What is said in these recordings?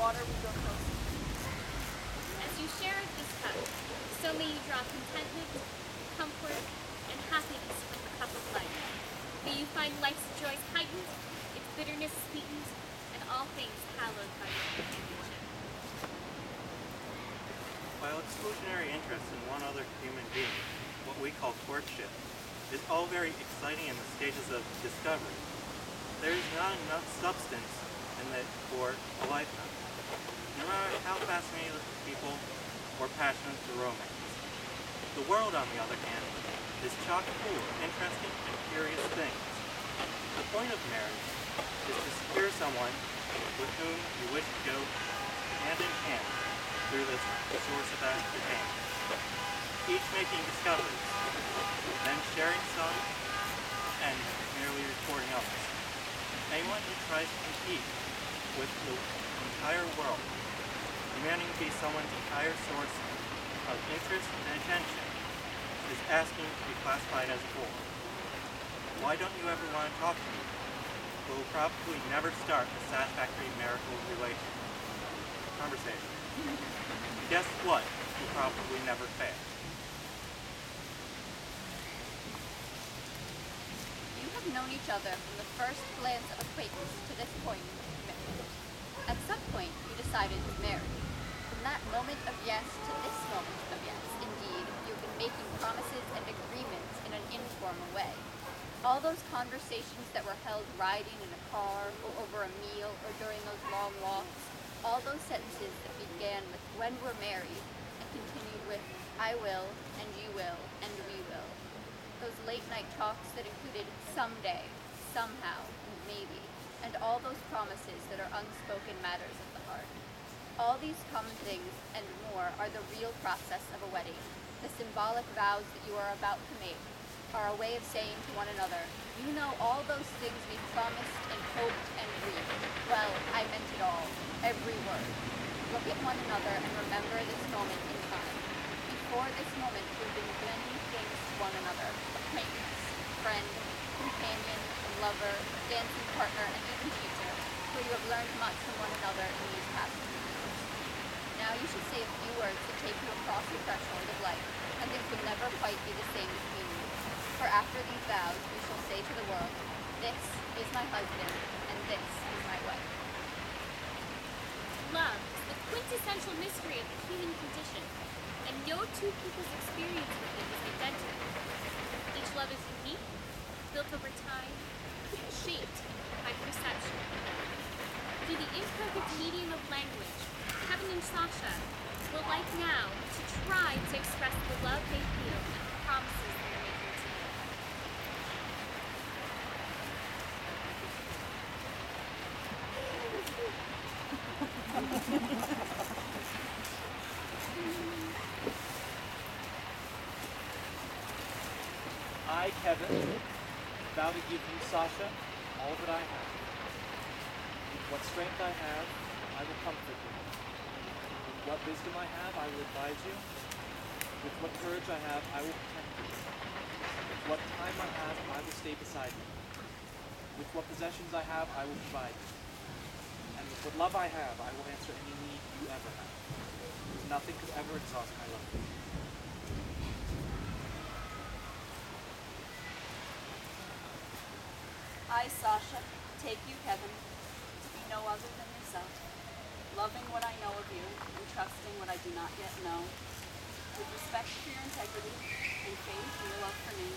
water we grow closer. As you share this cup, so may you draw contentment, comfort, and happiness from the cup of life. May you find life's joys heightened, its bitterness sweetened, and all things hallowed by your companionship. While exclusionary interest in one other human being, what we call courtship, is all very exciting in the stages of discovery, there is not enough substance in it for a lifetime. No matter how fascinated people or passionate to romance. The world, on the other hand, is chock full of interesting and curious things. The point of marriage is to secure someone with whom you wish to go hand in hand through this source of entertainment, each making discoveries, then sharing some and merely reporting others. Anyone who tries to compete with the entire world, demanding to be someone's entire source of interest and attention, is asking to be classified as a bore. Why don't you ever want to talk to me? We will probably never start a satisfactory marital conversation. Guess what? Will probably never fail. You have known each other from the first glance of acquaintance to this point of commitment. At some point, you decided to marry. From that moment of yes to this moment of yes, indeed, you've been making promises and agreements in an informal way. All those conversations that were held riding in a car, or over a meal, or during those long walks, all those sentences that began with "when we're married" and continued with "I will," and "you will," and "we will." Those late night talks that included "someday," "somehow," and "maybe," and all those promises that are unspoken matters of the heart. All these common things and more are the real process of a wedding. The symbolic vows that you are about to make are a way of saying to one another, "You know all those things we promised and hoped and dreamed. Well, I meant it all, every word." Look at one another and remember this moment in time. Before this moment, you've been many things to one another: acquaintance, friend, companion, lover, dancing partner, and even teacher, where you have learned much from one another in these past few years. Now you should say a few words to take you across the threshold of life, and things will never quite be the same between you. For after these vows, you shall say to the world, "This is my husband, and this is my wife." Love is the quintessential mystery of the human condition, and no two people's experience with it is identical. Each love is unique, built over time, shaped by perception. Through the imperfect medium of language, Kevin and Sasha will like now to try to express the love they feel and the promises they are making to you. I, Kevin, vow to give you, Sasha, all that I have. With what strength I have, I will comfort you. With what wisdom I have, I will advise you. With what courage I have, I will protect you. With what time I have, I will stay beside you. With what possessions I have, I will provide you. And with what love I have, I will answer any need you ever have. Nothing could ever exhaust my love for you. I, Sasha, take you, Kevin, to be no other than yourself, loving what I know of you and trusting what I do not yet know, with respect for your integrity and faith in your love for me,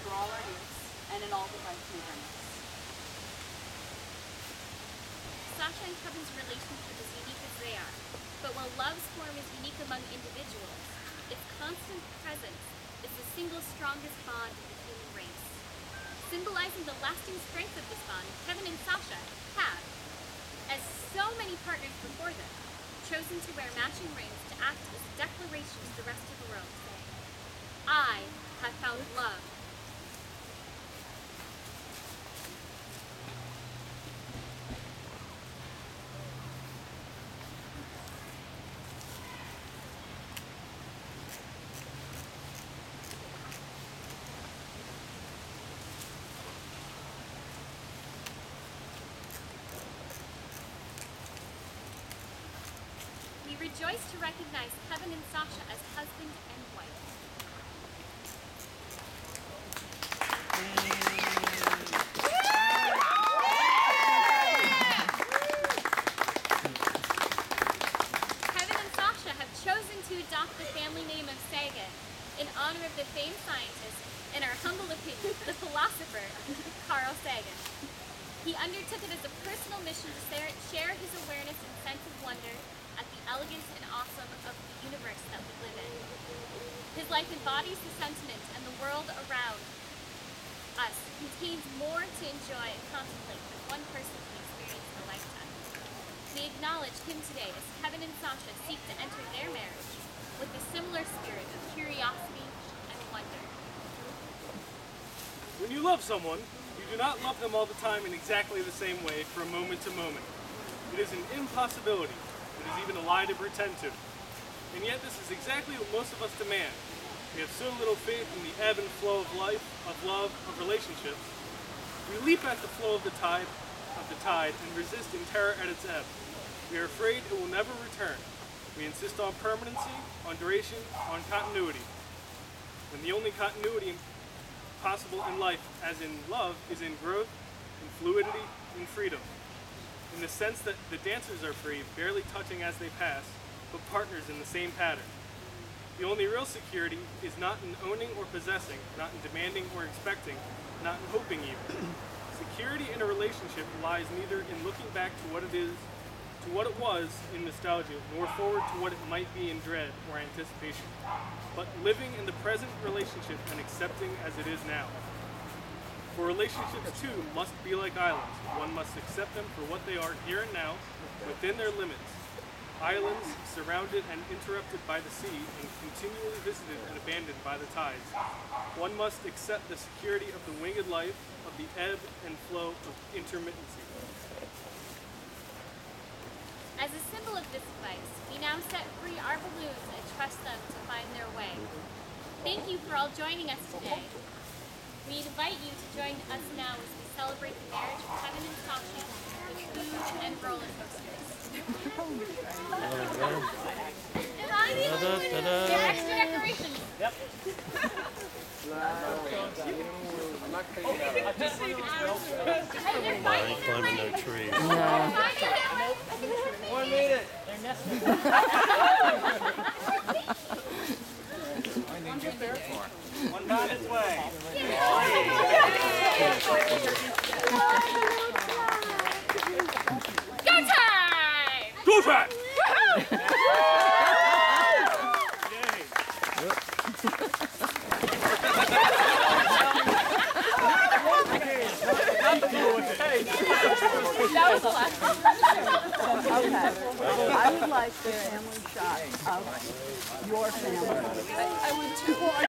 for all our years, and in all that life may bring us. Sasha and Kevin's relationship is unique as they are, but while love's form is unique among individuals, its constant presence is the single strongest bond in the human race. Symbolizing the lasting strength of this bond, Kevin and Sasha have, as so many partners before them, chosen to wear matching rings to act as a declaration to the rest of the world, saying, "I have found love." rejoice to recognize Kevin and Sasha as husband and wife. Kevin and Sasha have chosen to adopt the family name of Sagan in honor of the famed scientist, in our humble opinion, the philosopher Carl Sagan. He undertook it as a personal mission to share his awareness and sense of wonder at the elegance and awesome of the universe that we live in. His life embodies the sentiment, and the world around us contains more to enjoy and contemplate than one person can experience in a lifetime. We acknowledge him today as Kevin and Sasha seek to enter their marriage with a similar spirit of curiosity and wonder. When you love someone, you do not love them all the time in exactly the same way from moment to moment. It is an impossibility. It is even a lie to pretend to. And yet this is exactly what most of us demand. We have so little faith in the ebb and flow of life, of love, of relationships. We leap at the flow of the tide, and resist in terror at its ebb. We are afraid it will never return. We insist on permanency, on duration, on continuity. And the only continuity possible in life, as in love, is in growth, in fluidity, in freedom. In the sense that the dancers are free, barely touching as they pass, but partners in the same pattern. The only real security is not in owning or possessing, not in demanding or expecting, not in hoping even. Security in a relationship lies neither in looking back to what it was in nostalgia, nor forward to what it might be in dread or anticipation, but living in the present relationship and accepting as it is now. For relationships too must be like islands. One must accept them for what they are here and now, within their limits. Islands surrounded and interrupted by the sea and continually visited and abandoned by the tides. One must accept the security of the winged life, of the ebb and flow of intermittency. As a symbol of this advice, we now set free our balloons and trust them to find their way. Thank you for all joining us today. We invite you to join us now as we celebrate the marriage of Kevin and Sasha with food and roller coasters. They're extra decorations. Yep. Climbing no trees. One minute. They're nesting. One on its way. Go time! Go time! That was the last one. Okay. I would like the family shot of your family. I would too.